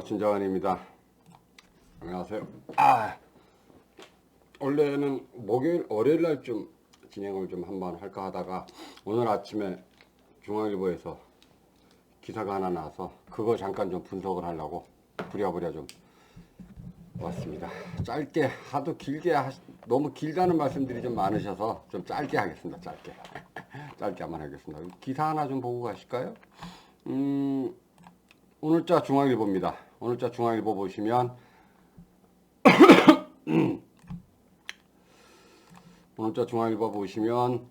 진정환입니다. 안녕하세요. 원래는 목요일, 월요일 날 좀 진행을 좀 한번 할까 하다가 오늘 아침에 중앙일보에서 기사가 하나 나와서 그거 잠깐 좀 분석을 하려고 부랴부랴 좀 왔습니다. 짧게 하도 길게 너무 길다는 말씀들이 좀 많으셔서 좀 짧게 하겠습니다. 짧게 한번 하겠습니다. 기사 하나 좀 보고 가실까요? 오늘자 중앙일보입니다. 오늘자 중앙일보 보시면 오늘자 중앙일보 보시면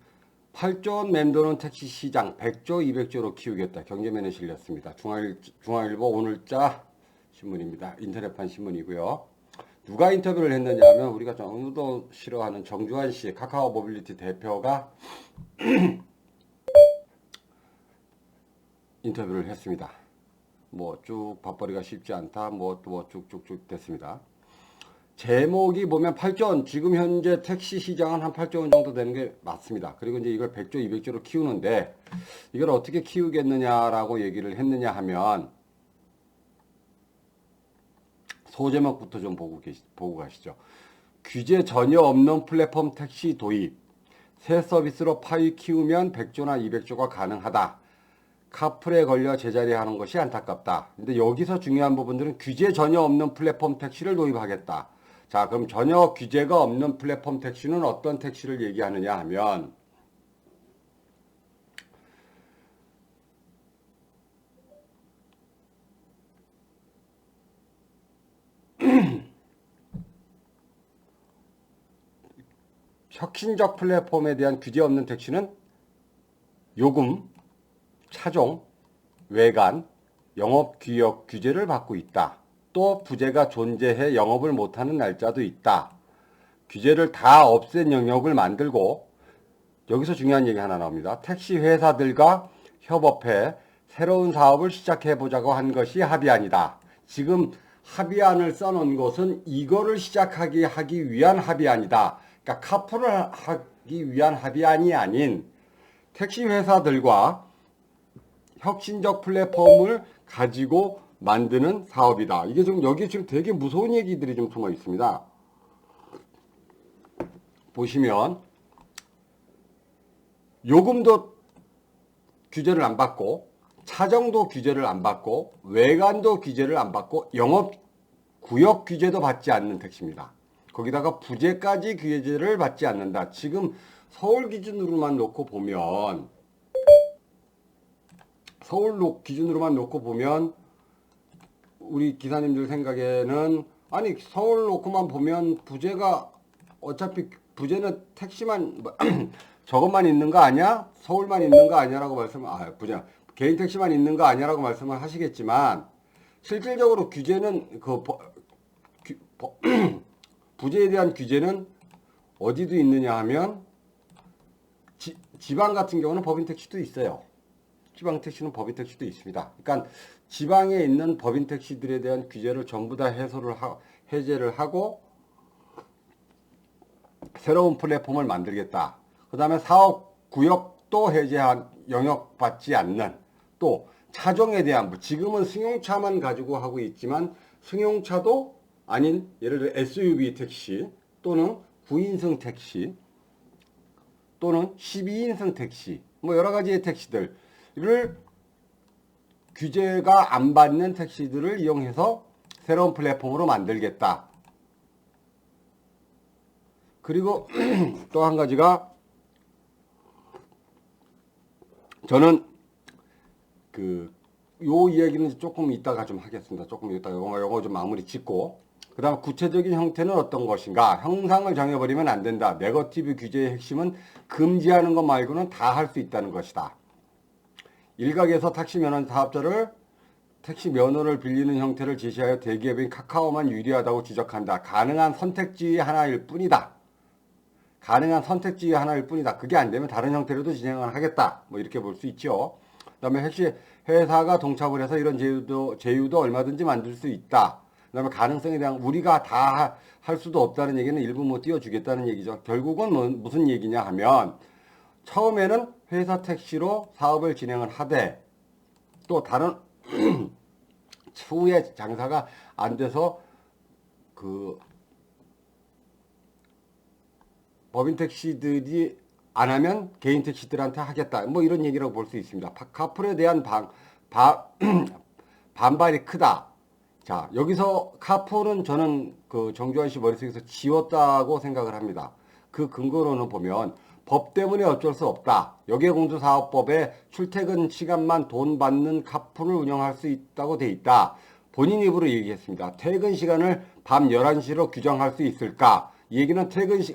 8조 원 맴도는 택시 시장 100조 200조로 키우겠다. 경제면에 실렸습니다. 중앙일보 오늘자 신문입니다. 인터넷판 신문이고요. 누가 인터뷰를 했느냐 하면 우리가 너무도 싫어하는 정주환 씨, 카카오 모빌리티 대표가 인터뷰를 했습니다. 뭐 쭉 밥벌이가 쉽지 않다. 뭐 쭉쭉쭉 됐습니다. 제목이 보면 8조 원, 지금 현재 택시 시장은 한 8조 원 정도 되는 게 맞습니다. 그리고 이제 이걸 100조, 200조로 키우는데 이걸 어떻게 키우겠느냐라고 얘기를 했느냐 하면 소제목부터 좀 보고 가시죠. 규제 전혀 없는 플랫폼 택시 도입. 새 서비스로 파이 키우면 100조나 200조가 가능하다. 카풀에 걸려 제자리 하는 것이 안타깝다. 근데 여기서 중요한 부분들은 규제 전혀 없는 플랫폼 택시를 도입하겠다. 자, 그럼 전혀 규제가 없는 플랫폼 택시는 어떤 택시를 얘기하느냐 하면 혁신적 플랫폼에 대한 규제 없는 택시는 요금, 차종, 외관, 영업규역 규제를 받고 있다. 또 부재가 존재해 영업을 못하는 날짜도 있다. 규제를 다 없앤 영역을 만들고 여기서 중요한 얘기 하나 나옵니다. 택시 회사들과 협업해 새로운 사업을 시작해보자고 한 것이 합의안이다. 지금 합의안을 써놓은 것은 이거를 하기 위한 합의안이다. 그러니까 카풀을 하기 위한 합의안이 아닌 택시 회사들과 혁신적 플랫폼을 가지고 만드는 사업이다. 이게 지금 여기 지금 되게 무서운 얘기들이 좀 숨어 있습니다. 보시면 요금도 규제를 안 받고 차정도 규제를 안 받고 외관도 규제를 안 받고 영업 구역 규제도 받지 않는 택시입니다. 거기다가 부재까지 규제를 받지 않는다. 지금 서울 기준으로만 놓고 보면 우리 기사님들 생각에는 아니 서울 놓고만 보면 부재가 어차피 부재는 택시만 저것만 있는 거 아니야? 서울만 있는 거 아니야라고 부재 개인 택시만 있는 거 아니야라고 말씀을 하시겠지만 실질적으로 규제는 부재에 대한 규제는 어디도 있느냐 하면 지방 같은 경우는 법인 택시도 있어요. 지방 택시는 법인 택시도 있습니다. 그러니까 지방에 있는 법인 택시들에 대한 규제를 전부 다 해제를 하고 새로운 플랫폼을 만들겠다. 그 다음에 사업 구역도 해제한 영역받지 않는 또 차종에 대한 지금은 승용차만 가지고 하고 있지만 승용차도 아닌 예를 들어 SUV 택시 또는 9인승 택시 또는 12인승 택시 뭐 여러 가지의 택시들을 규제가 안 받는 택시들을 이용해서 새로운 플랫폼으로 만들겠다. 그리고 또 한 가지가 저는 요 이야기는 조금 이따가 좀 하겠습니다. 조금 이따가 영어 좀 마무리 짓고 그 다음 구체적인 형태는 어떤 것인가. 형상을 정해버리면 안 된다. 네거티브 규제의 핵심은 금지하는 것 말고는 다 할 수 있다는 것이다. 일각에서 택시 면허 사업자를 택시 면허를 빌리는 형태를 제시하여 대기업인 카카오만 유리하다고 지적한다. 가능한 선택지의 하나일 뿐이다. 그게 안 되면 다른 형태로도 진행을 하겠다. 뭐 이렇게 볼 수 있죠. 그 다음에 택시 회사가 동참을 해서 이런 제휴도 얼마든지 만들 수 있다. 그 다음에 가능성에 대한 우리가 다 할 수도 없다는 얘기는 일부 못 띄워주겠다는 얘기죠. 결국은 무슨 얘기냐 하면 처음에는 회사 택시로 사업을 진행을 하되 또 다른 추후에 장사가 안 돼서 그 법인 택시들이 안 하면 개인 택시들한테 하겠다. 뭐 이런 얘기라고 볼 수 있습니다. 카풀에 대한 반발이 크다. 자, 여기서 카풀은 저는 그 정주환 씨 머릿속에서 지웠다고 생각을 합니다. 그 근거로는 보면 법 때문에 어쩔 수 없다. 역외공도사업법에 출퇴근 시간만 돈 받는 카풀을 운영할 수 있다고 돼 있다. 본인 입으로 얘기했습니다. 퇴근 시간을 밤 11시로 규정할 수 있을까? 이 얘기는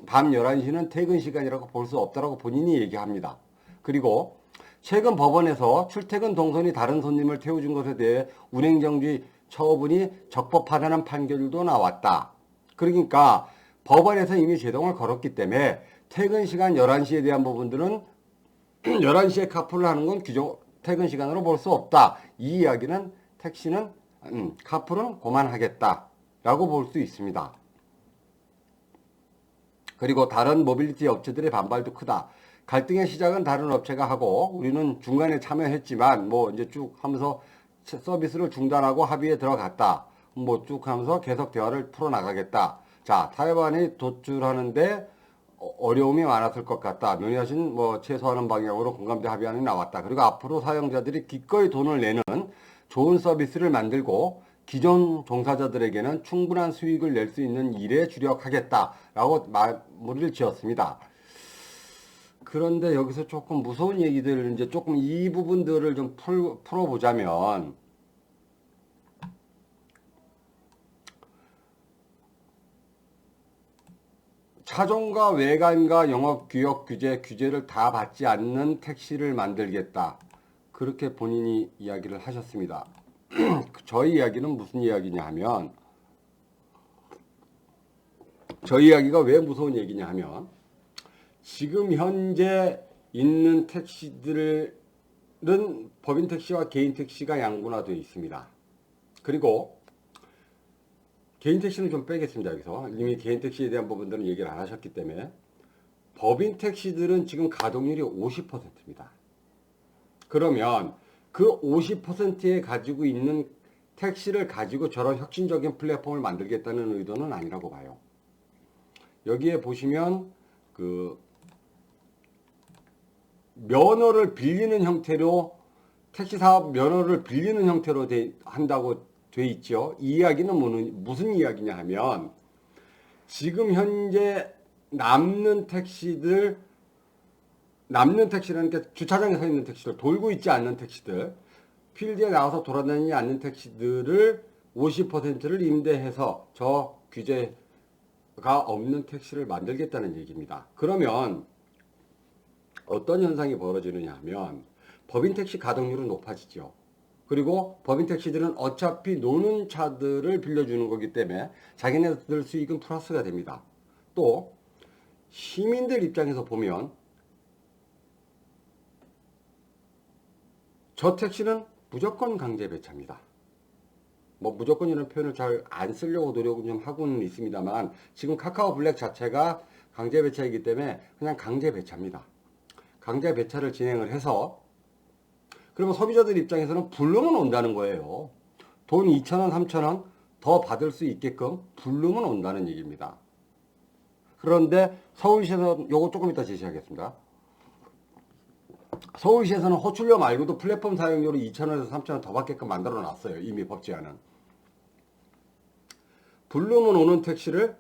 밤 11시는 퇴근 시간이라고 볼 수 없다라고 본인이 얘기합니다. 그리고 최근 법원에서 출퇴근 동선이 다른 손님을 태워준 것에 대해 운행정지 처분이 적법하다는 판결도 나왔다. 그러니까 법원에서 이미 제동을 걸었기 때문에 퇴근 시간 11시에 대한 부분들은 11시에 카풀을 하는 건 퇴근 시간으로 볼 수 없다. 이 이야기는 택시는 카풀은 그만하겠다라고 볼 수 있습니다. 그리고 다른 모빌리티 업체들의 반발도 크다. 갈등의 시작은 다른 업체가 하고 우리는 중간에 참여했지만 뭐 이제 쭉 하면서 서비스를 중단하고 합의에 들어갔다. 뭐 쭉 하면서 계속 대화를 풀어나가겠다. 자, 타협안이 도출하는데 어려움이 많았을 것 같다. 논의하신 뭐 최소화하는 방향으로 공감대 합의안이 나왔다. 그리고 앞으로 사용자들이 기꺼이 돈을 내는 좋은 서비스를 만들고 기존 종사자들에게는 충분한 수익을 낼 수 있는 일에 주력하겠다라고 마무리를 지었습니다. 그런데 여기서 조금 무서운 얘기들, 이제 조금 이 부분들을 좀 풀어보자면, 차종과 외관과 영업규역 규제를 다 받지 않는 택시를 만들겠다. 그렇게 본인이 이야기를 하셨습니다. 저희 이야기는 무슨 이야기냐 하면, 저희 이야기가 왜 무서운 얘기냐 하면, 지금 현재 있는 택시들은 법인 택시와 개인 택시가 양분화되어 있습니다. 그리고 개인 택시는 좀 빼겠습니다. 여기서 이미 개인 택시에 대한 부분들은 얘기를 안 하셨기 때문에 법인 택시들은 지금 가동률이 50%입니다. 그러면 그 50%에 가지고 있는 택시를 가지고 저런 혁신적인 플랫폼을 만들겠다는 의도는 아니라고 봐요. 여기에 보시면 그 면허를 빌리는 형태로 택시 사업 면허를 빌리는 형태로 한다고 돼 있죠. 이 이야기는 무슨 이야기냐 하면 지금 현재 남는 택시라는 게 주차장에 서 있는 택시들, 돌고 있지 않는 택시들, 필드에 나와서 돌아다니지 않는 택시들을 50%를 임대해서 저 규제가 없는 택시를 만들겠다는 얘기입니다. 그러면 어떤 현상이 벌어지느냐 하면 법인 택시 가동률은 높아지죠. 그리고 법인 택시들은 어차피 노는 차들을 빌려주는 거기 때문에 자기네들 수익은 플러스가 됩니다. 또 시민들 입장에서 보면 저 택시는 무조건 강제 배차입니다. 뭐 무조건이라는 표현을 잘 안 쓰려고 노력은 좀 하고는 있습니다만 지금 카카오 블랙 자체가 강제 배차이기 때문에 그냥 강제 배차입니다. 강제 배차를 진행을 해서 그러면 소비자들 입장에서는 부르면 온다는 거예요. 돈 2,000원, 3,000원 더 받을 수 있게끔 부르면 온다는 얘기입니다. 그런데 서울시에서 요거 조금 이따 제시하겠습니다. 서울시에서는 호출료 말고도 플랫폼 사용료로 2,000원에서 3,000원 더 받게끔 만들어 놨어요. 이미 법제화는. 부르면 오는 택시를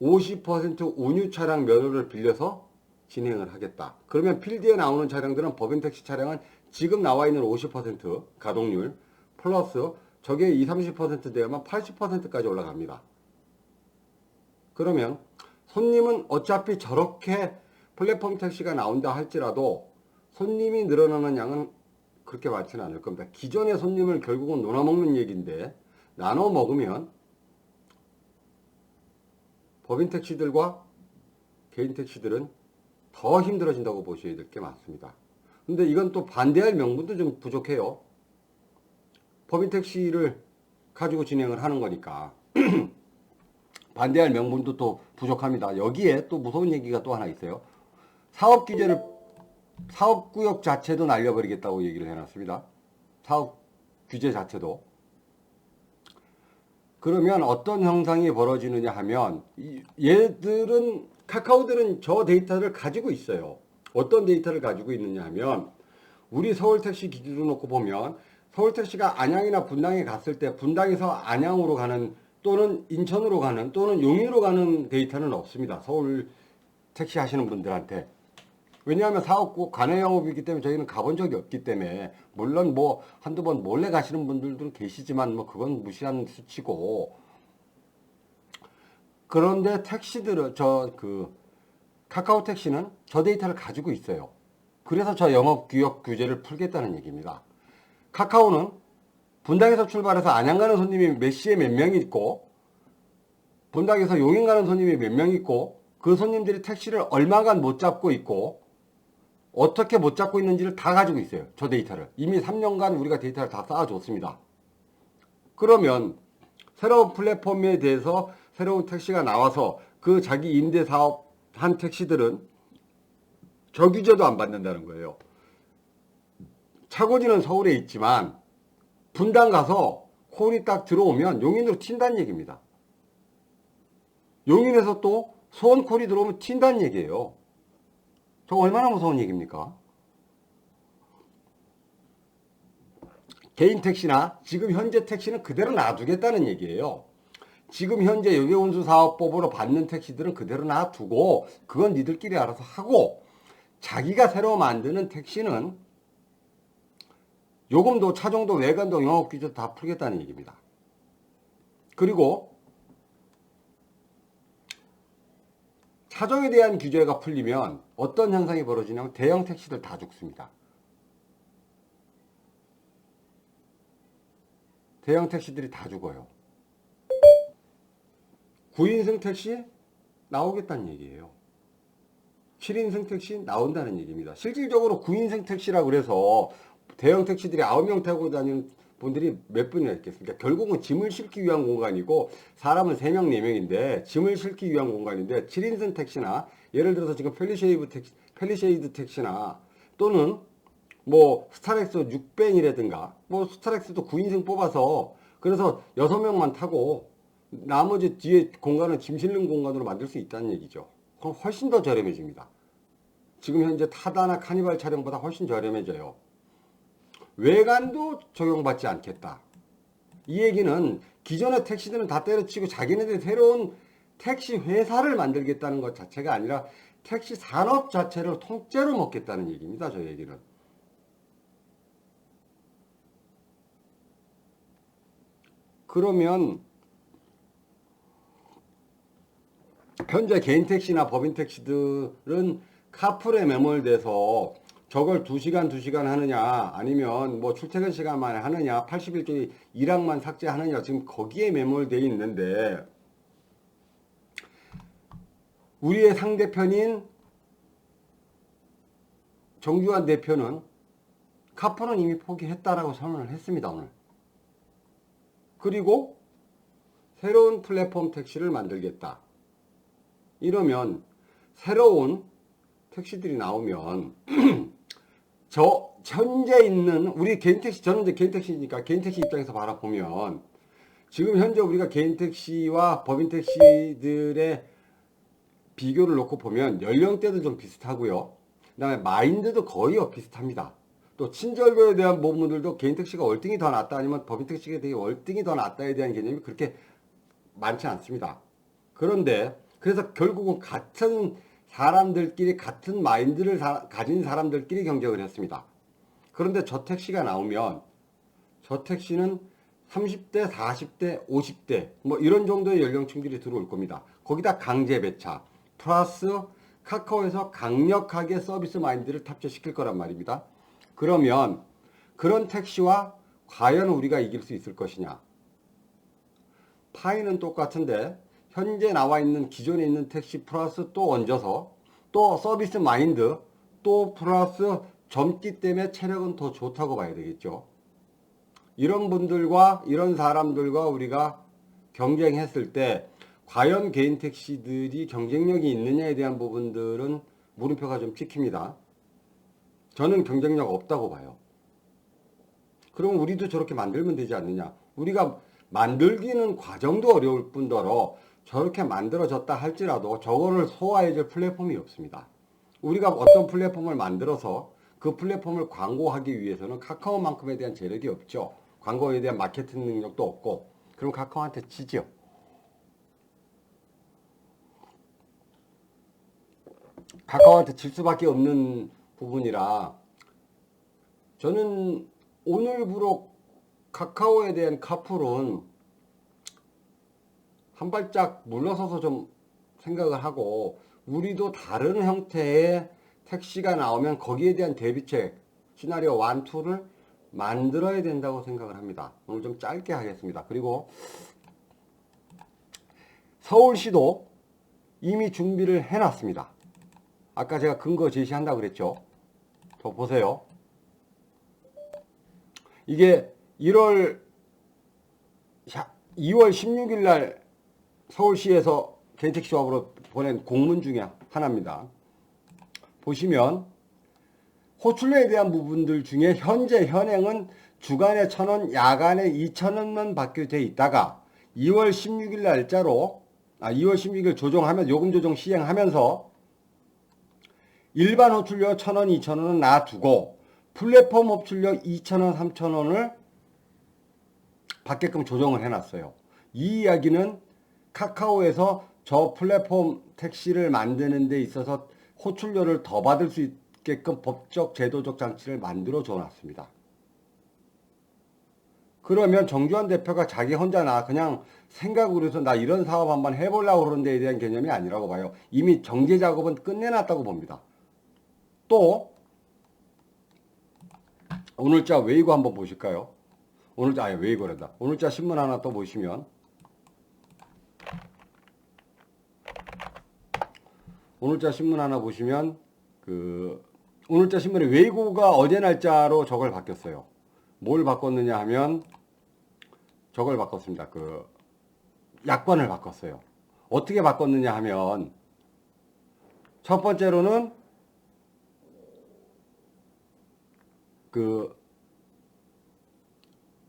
50% 운유 차량 면허를 빌려서 진행을 하겠다. 그러면 필드에 나오는 차량들은 법인 택시 차량은 지금 나와 있는 50% 가동률 플러스 저게 20, 30% 되면 80%까지 올라갑니다. 그러면 손님은 어차피 저렇게 플랫폼 택시가 나온다 할지라도 손님이 늘어나는 양은 그렇게 많지는 않을 겁니다. 기존의 손님을 결국은 놀아먹는 얘기인데 나눠 먹으면 법인 택시들과 개인 택시들은 더 힘들어진다고 보셔야 될 게 많습니다. 근데 이건 또 반대할 명분도 좀 부족해요. 법인 택시를 가지고 진행을 하는 거니까 반대할 명분도 또 부족합니다. 여기에 또 무서운 얘기가 또 하나 있어요. 사업구역 자체도 날려버리겠다고 얘기를 해놨습니다. 사업 규제 자체도. 그러면 어떤 현상이 벌어지느냐 하면 얘들은 카카오들은 저 데이터를 가지고 있어요. 어떤 데이터를 가지고 있느냐 하면 우리 서울택시 기준으로 놓고 보면 서울택시가 안양이나 분당에 갔을 때 분당에서 안양으로 가는 또는 인천으로 가는 또는 용인으로 가는 데이터는 없습니다. 서울 택시 하시는 분들한테. 왜냐하면 사업 관내 영업이기 때문에 저희는 가본 적이 없기 때문에 물론 뭐 한두 번 몰래 가시는 분들도 계시지만 뭐 그건 무시한 수치고 그런데 택시들은 카카오 택시는 저 데이터를 가지고 있어요. 그래서 저 영업규역 규제를 풀겠다는 얘기입니다. 카카오는 분당에서 출발해서 안양 가는 손님이 몇 시에 몇 명 있고 분당에서 용인 가는 손님이 몇 명 있고 그 손님들이 택시를 얼마간 못 잡고 있고 어떻게 못 잡고 있는지를 다 가지고 있어요. 저 데이터를. 이미 3년간 우리가 데이터를 다 쌓아줬습니다. 그러면 새로운 플랫폼에 대해서 새로운 택시가 나와서 그 자기 임대 사업 한 택시들은 저규제도 안 받는다는 거예요. 차고지는 서울에 있지만 분당 가서 콜이 딱 들어오면 용인으로 튄다는 얘기입니다. 용인에서 또 수원 콜이 들어오면 튄다는 얘기예요. 저 얼마나 무서운 얘기입니까? 개인 택시나 지금 현재 택시는 그대로 놔두겠다는 얘기예요. 지금 현재 여객운수사업법으로 받는 택시들은 그대로 놔두고 그건 니들끼리 알아서 하고 자기가 새로 만드는 택시는 요금도 차종도 외관도 영업규제도 다 풀겠다는 얘기입니다. 그리고 차종에 대한 규제가 풀리면 어떤 현상이 벌어지냐면 대형 택시들 다 죽습니다. 대형 택시들이 다 죽어요. 9인승 택시 나오겠다는 얘기예요. 7인승 택시 나온다는 얘기입니다. 실질적으로 9인승 택시라고 그래서 대형 택시들이 9명 타고 다니는 분들이 몇 분이나 있겠습니까? 결국은 짐을 싣기 위한 공간이고 사람은 3명, 4명인데 짐을 싣기 위한 공간인데 7인승 택시나 예를 들어서 지금 펠리쉐이드 택시나 또는 뭐 스타렉스 6벤이라든가 뭐 스타렉스도 9인승 뽑아서 그래서 6명만 타고 나머지 뒤에 공간은 짐 실는 공간으로 만들 수 있다는 얘기죠. 그럼 훨씬 더 저렴해집니다. 지금 현재 타다나 카니발 차량보다 훨씬 저렴해져요. 외관도 적용받지 않겠다. 이 얘기는 기존의 택시들은 다 때려치고 자기네들이 새로운 택시 회사를 만들겠다는 것 자체가 아니라 택시 산업 자체를 통째로 먹겠다는 얘기입니다. 저 얘기는. 그러면 현재 개인 택시나 법인 택시들은 카풀에 매몰돼서 저걸 2시간 하느냐 아니면 뭐 출퇴근 시간만 하느냐 80일짜리 일항만 삭제하느냐 지금 거기에 매몰되어 있는데 우리의 상대편인 정주환 대표는 카풀은 이미 포기했다라고 선언을 했습니다. 오늘. 그리고 새로운 플랫폼 택시를 만들겠다. 이러면 새로운 택시들이 나오면 저 현재 있는 우리 개인 택시 저는 이제 개인 택시니까 개인 택시 입장에서 바라보면 지금 현재 우리가 개인 택시와 법인 택시들의 비교를 놓고 보면 연령대도 좀 비슷하고요. 그다음에 마인드도 거의 비슷합니다. 또 친절도에 대한 부분들도 개인 택시가 월등히 더 낫다 아니면 법인 택시가 되게 월등히 더 낫다에 대한 개념이 그렇게 많지 않습니다. 그런데 그래서 결국은 같은 사람들끼리 같은 마인드를 가진 사람들끼리 경쟁을 했습니다. 그런데 저 택시가 나오면 저 택시는 30대, 40대, 50대 뭐 이런 정도의 연령층들이 들어올 겁니다. 거기다 강제 배차 플러스 카카오에서 강력하게 서비스 마인드를 탑재시킬 거란 말입니다. 그러면 그런 택시와 과연 우리가 이길 수 있을 것이냐? 파이는 똑같은데 현재 나와 있는 기존에 있는 택시 플러스 또 얹어서 또 서비스 마인드 또 플러스 젊기 때문에 체력은 더 좋다고 봐야 되겠죠. 이런 분들과 이런 사람들과 우리가 경쟁했을 때 과연 개인 택시들이 경쟁력이 있느냐에 대한 부분들은 물음표가 좀 찍힙니다. 저는 경쟁력 없다고 봐요. 그럼 우리도 저렇게 만들면 되지 않느냐. 우리가 만들기는 과정도 어려울 뿐더러 저렇게 만들어졌다 할지라도 저거를 소화해줄 플랫폼이 없습니다. 우리가 어떤 플랫폼을 만들어서 그 플랫폼을 광고하기 위해서는 카카오만큼에 대한 재력이 없죠. 광고에 대한 마케팅 능력도 없고, 그럼 카카오한테 지죠. 카카오한테 질 수밖에 없는 부분이라 저는 오늘부로 카카오에 대한 카풀은 한 발짝 물러서서 좀 생각을 하고, 우리도 다른 형태의 택시가 나오면 거기에 대한 대비책 시나리오 1, 2를 만들어야 된다고 생각을 합니다. 오늘 좀 짧게 하겠습니다. 그리고 서울시도 이미 준비를 해놨습니다. 아까 제가 근거 제시한다고 그랬죠. 더 보세요. 이게 2월 16일 날 서울시에서 개인택시 조합으로 보낸 공문 중에 하나입니다. 보시면 호출료에 대한 부분들 중에 현재 현행은 주간에 1,000원, 야간에 2,000원만 받게 돼 있다가 2월 16일 날짜로 2월 16일 조정하면 요금 조정 시행하면서 일반 호출료 1,000원, 2,000원은 놔두고 플랫폼 호출료 2,000원, 3,000원을 받게끔 조정을 해놨어요. 이 이야기는 카카오에서 저 플랫폼 택시를 만드는 데 있어서 호출료를 더 받을 수 있게끔 법적 제도적 장치를 만들어 줘 놨습니다. 그러면 정주환 대표가 자기 혼자 그냥 생각으로 해서 나 이런 사업 한번 해보려고 그러는 데에 대한 개념이 아니라고 봐요. 이미 정제 작업은 끝내놨다고 봅니다. 또 오늘자 웨이고 한번 보실까요? 웨이고란다. 오늘자 신문 하나 또 보시면 오늘자 신문 하나 보시면 오늘자 신문에 웨이고가 어제 날짜로 저걸 바뀌었어요. 뭘 바꿨느냐 하면 저걸 바꿨습니다. 약관을 바꿨어요. 어떻게 바꿨느냐 하면 첫 번째로는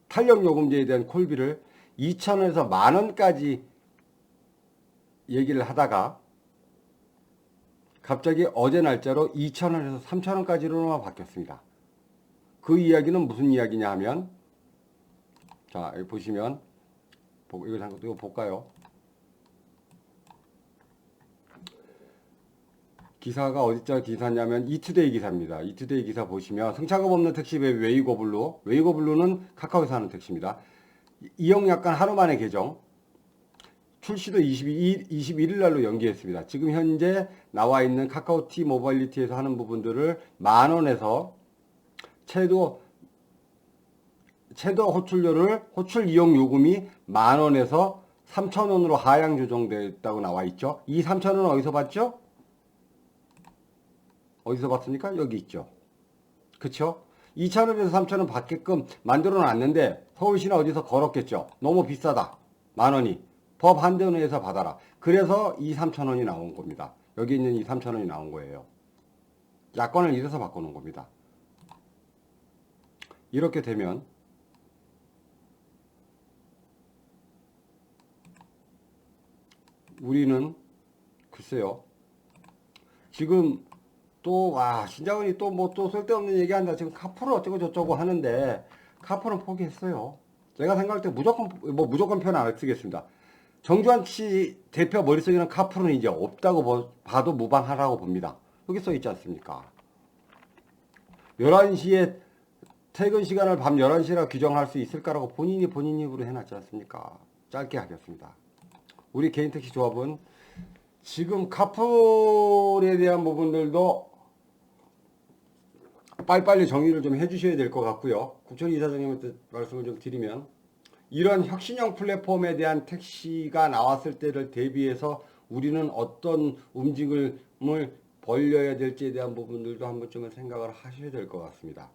탄력요금제에 대한 콜비를 2,000원에서 10,000원까지 얘기를 하다가 갑자기 어제 날짜로 2,000원에서 3,000원까지로만 바뀌었습니다. 그 이야기는 무슨 이야기냐 하면, 자, 여기 보시면, 이거 볼까요? 기사가 어디짜 기사냐면 이투데이 기사입니다. 이투데이 기사 보시면 승차감 없는 택시배 웨이고블루. 웨이고블루는 카카오에서 하는 택시입니다. 이용 약관 하루 만에 개정. 출시도 21일 날로 연기했습니다. 지금 현재 나와 있는 카카오티 모바일리티에서 하는 부분들을 10,000원에서 최도 호출 이용 요금이 10,000원에서 3,000원으로 하향 조정됐다고 나와 있죠. 이 3,000원은 어디서 받죠? 어디서 받습니까? 여기 있죠. 그쵸? 2,000원에서 3,000원 받게끔 만들어 놨는데 서울시는 어디서 걸었겠죠. 너무 비싸다. 10,000원이. 법 한전에서 받아라. 그래서 3,000원이 나온 겁니다. 여기 있는 3,000원이 나온 거예요. 야권을 이래서 바꾸는 겁니다. 이렇게 되면 우리는 글쎄요. 지금 또 신자원이 또 쓸데없는 얘기한다. 지금 카풀은 어쩌고 저쩌고 하는데 카풀은 포기했어요. 제가 생각할 때 무조건 편 안 쓰겠습니다. 정주환 씨 대표 머릿속에는 카풀은 이제 없다고 봐도 무방하라고 봅니다. 여기 써 있지 않습니까? 11시에 퇴근 시간을 밤 11시라 규정할 수 있을까라고 본인 입으로 해놨지 않습니까? 짧게 하겠습니다. 우리 개인택시 조합은 지금 카풀에 대한 부분들도 빨리빨리 정리를 좀 해주셔야 될 것 같고요. 국천 이사장님한테 말씀을 좀 드리면, 이런 혁신형 플랫폼에 대한 택시가 나왔을 때를 대비해서 우리는 어떤 움직임을 벌려야 될지에 대한 부분들도 한 번쯤은 생각을 하셔야 될 것 같습니다.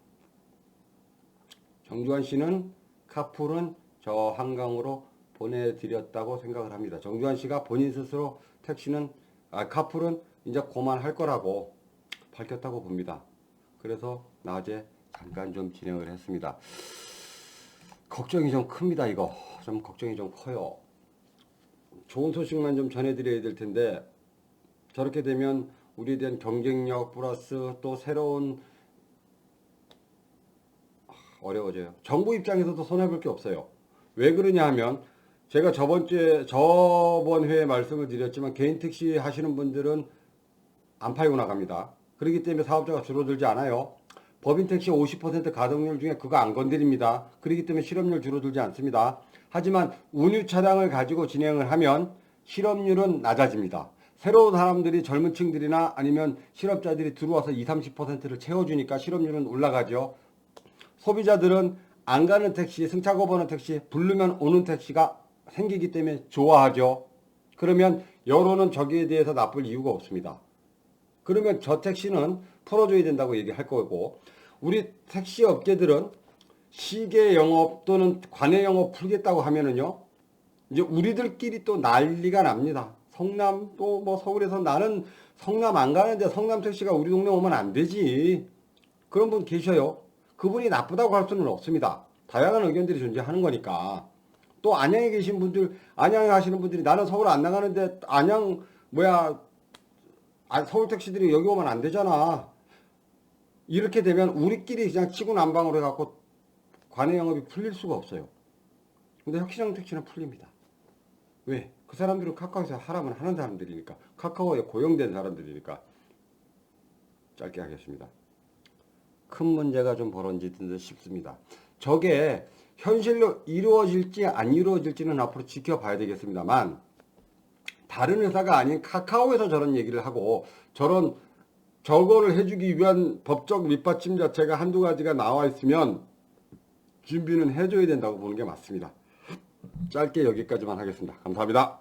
정주환 씨는 카풀은 저 한강으로 보내드렸다고 생각을 합니다. 정주환 씨가 본인 스스로 카풀은 이제 그만할 거라고 밝혔다고 봅니다. 그래서 낮에 잠깐 좀 진행을 했습니다. 걱정이 좀 큽니다. 이거 좀 걱정이 좀 커요. 좋은 소식만 좀 전해드려야 될 텐데 저렇게 되면 우리에 대한 경쟁력 플러스 또 새로운 어려워져요. 정부 입장에서도 손해볼 게 없어요. 왜 그러냐 하면 제가 저번 회에 말씀을 드렸지만 개인 택시 하시는 분들은 안 팔고 나갑니다. 그렇기 때문에 사업자가 줄어들지 않아요. 법인 택시 50% 가동률 중에 그거 안 건드립니다. 그렇기 때문에 실업률 줄어들지 않습니다. 하지만 운유 차량을 가지고 진행을 하면 실업률은 낮아집니다. 새로운 사람들이 젊은 층들이나 아니면 실업자들이 들어와서 20, 30%를 채워주니까 실업률은 올라가죠. 소비자들은 안 가는 택시, 승차고 버는 택시, 부르면 오는 택시가 생기기 때문에 좋아하죠. 그러면 여론은 저기에 대해서 나쁠 이유가 없습니다. 그러면 저 택시는 풀어줘야 된다고 얘기할 거고, 우리 택시 업계들은 시계 영업 또는 관내 영업 풀겠다고 하면은요, 이제 우리들끼리 또 난리가 납니다. 성남 또 뭐 서울에서 나는 성남 안 가는데 성남 택시가 우리 동네 오면 안 되지. 그런 분 계셔요. 그분이 나쁘다고 할 수는 없습니다. 다양한 의견들이 존재하는 거니까. 또 안양에 계신 분들, 안양에 가시는 분들이 나는 서울 안 나가는데 안양 서울 택시들이 여기 오면 안 되잖아. 이렇게 되면 우리끼리 그냥 치고 난방으로 해갖고 관내 영업이 풀릴 수가 없어요. 근데 혁신형 택시는 풀립니다. 왜? 그 사람들은 카카오에서 하라면 하는 사람들이니까. 카카오에 고용된 사람들이니까. 짧게 하겠습니다. 큰 문제가 좀 벌어지는 듯 싶습니다. 저게 현실로 이루어질지 안 이루어질지는 앞으로 지켜봐야 되겠습니다만, 다른 회사가 아닌 카카오에서 저런 얘기를 하고 저거를 해주기 위한 법적 밑받침 자체가 한두 가지가 나와 있으면 준비는 해줘야 된다고 보는 게 맞습니다. 짧게 여기까지만 하겠습니다. 감사합니다.